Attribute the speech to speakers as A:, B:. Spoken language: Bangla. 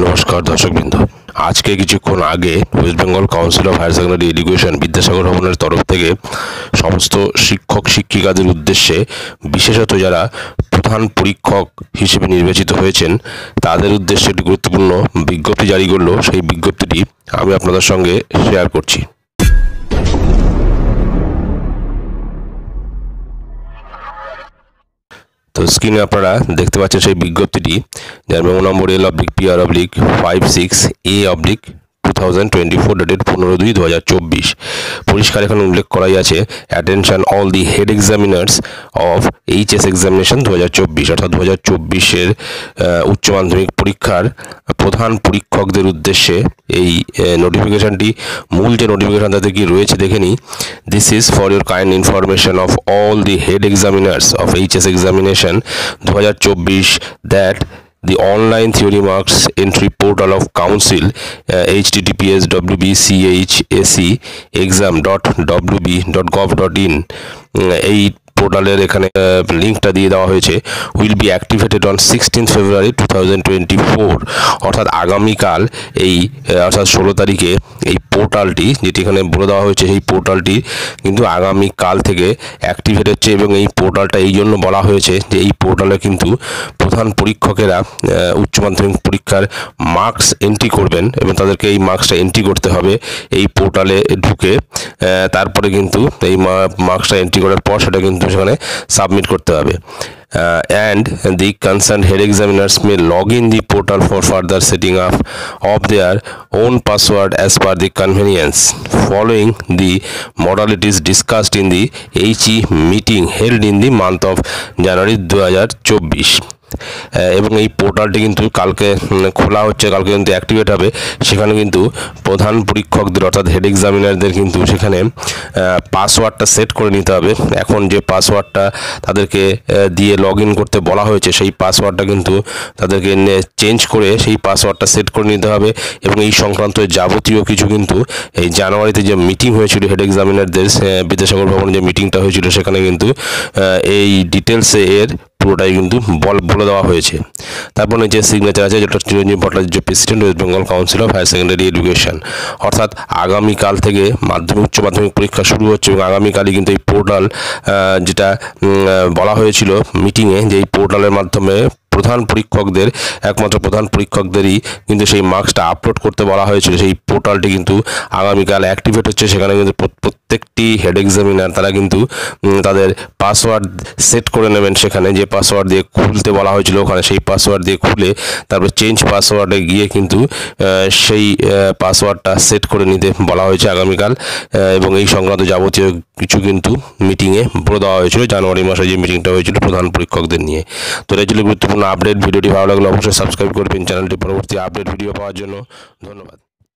A: নমস্কার দর্শকবৃন্দ, আজকে কিছুক্ষণ আগে West Bengal council of higher secondary education Vidyasagar ভবনের তরফ থেকে সমস্ত শিক্ষক শিক্ষিকাদের উদ্দেশ্যে, বিশেষত যারা প্রধান পরীক্ষক হিসেবে নির্বাচিত হয়েছেন তাদের উদ্দেশ্যে একটি গুরুত্বপূর্ণ বিজ্ঞপ্তি জারি করলো। সেই বিজ্ঞপ্তিটি আমি আপনাদের সঙ্গে শেয়ার করছি। তো স্ক্রিনে আপনারা দেখতে পাচ্ছেন সেই বিজ্ঞপ্তিটি, যার মেমো নম্বর L/PR/56A/2024 ডেটেড 15/2/2024। পরিষ্কার এখানে উল্লেখ করাই আছে, attention all the head examiners of HS examination 2024, অর্থাৎ 2024-এর উচ্চ মাধ্যমিক পরীক্ষার প্রধান পরীক্ষকদের উদ্দেশ্যে এই নোটিফিকেশনটি। মূল যে নোটিফিকেশন তাতে কি রয়েছে দেখে নিই। This is for your kind information of all the head examiners of HS examination 2024 that the online theory marks entry portal of council https://wbcac exam.wb.gov.in এই পোর্টালের এখানে লিঙ্কটা দিয়ে দেওয়া হয়েছে। উইল বি অ্যাক্টিভেটেড অন 16 ফেব্রুয়ারি 2024, অর্থাৎ আগামীকাল অর্থাৎ 16 তারিখে এই পোর্টালটি, যেটি এখানে বলে দেওয়া হয়েছে, সেই পোর্টালটি কিন্তু আগামীকাল থেকে অ্যাক্টিভেট হচ্ছে। এবং এই পোর্টালটা এই জন্য বলা হয়েছে যে এই পোর্টালে কিন্তু প্রধান পরীক্ষকেরা উচ্চ মাধ্যমিক পরীক্ষার মার্কস এন্ট্রি করবেন এবং তাদেরকে এই মার্কসটা এন্ট্রি করতে হবে এই পোর্টালে ঢুকে। তারপরে কিন্তু এই মার্কসটা এন্ট্রি করার পর সেটা কিন্তু সেখানে সাবমিট করতে হবে। And the concerned head examiners may log in the portal for further setting up of their own password as per the convenience, following the modalities discussed in the HE meeting held in the month of January 2024। এবং এই পোর্টালটি কিন্তু কালকে খোলা হচ্ছে, কালকে কিন্তু অ্যাক্টিভেট হবে। সেখানে কিন্তু প্রধান পরীক্ষকদের অর্থাৎ হেড এক্সামিনারদের কিন্তু সেখানে পাসওয়ার্ডটা সেট করে নিতে হবে। এখন যে পাসওয়ার্ডটা তাদেরকে দিয়ে লগ ইন করতে বলা হয়েছে, সেই পাসওয়ার্ডটা কিন্তু তাদেরকে চেঞ্জ করে সেই পাসওয়ার্ডটা সেট করে নিতে হবে। এবং এই সংক্রান্ত যাবতীয় কিছু কিন্তু এই জানুয়ারিতে যে মিটিং হয়েছিল হেড এক্সামিনারদের বিদ্যাসাগর ভবনে, যে মিটিংটা হয়েছিল, সেখানে কিন্তু এই ডিটেলসে এর পুরোটাই কিন্তু বলে দেওয়া হয়েছে। তারপর যে সিগনেচার আছে, যেটা Chiranjib Bhattacharya, president, west Bengal council of higher secondary education. অর্থাৎ আগামীকাল থেকে উচ্চ মাধ্যমিক পরীক্ষা শুরু হচ্ছে এবং আগামীকালই কিন্তু এই পোর্টাল, যেটা বলা হয়েছিল মিটিংয়ে, যে এই পোর্টালের মাধ্যমে প্রধান পরীক্ষকদের, একমাত্র প্রধান পরীক্ষকদেরই কিন্তু সেই মার্কসটা আপলোড করতে বলা হয়েছিল। সেই পোর্টালটি কিন্তু আগামীকাল অ্যাক্টিভেট হচ্ছে। সেখানে কিন্তু প্রত্যেকটি হেড এক্সামিনার তারা কিন্তু তাদের পাসওয়ার্ড সেট করে নেবেন। সেখানে যে পাসওয়ার্ড দিয়ে খুলতে বলা হয়েছিল, ওখানে সেই পাসওয়ার্ড দিয়ে খুলে তারপর চেঞ্জ পাসওয়ার্ডে গিয়ে কিন্তু সেই পাসওয়ার্ডটা সেট করে নিতে বলা হয়েছে আগামীকাল। এবং এই সংক্রান্ত যাবতীয় কিছু কিন্তু মিটিংয়ে বলে দেওয়া হয়েছিল, জানুয়ারি মাসে যে মিটিংটা হয়েছিল প্রধান পরীক্ষকদের নিয়ে। তো এই ছিল গুরুত্বপূর্ণ আপডেট। ভিডিওটি ভালো লাগলে অবশ্যই সাবস্ক্রাইব করবেন চ্যানেলটি পরবর্তী আপডেট ভিডিও পাওয়ার জন্য। ধন্যবাদ।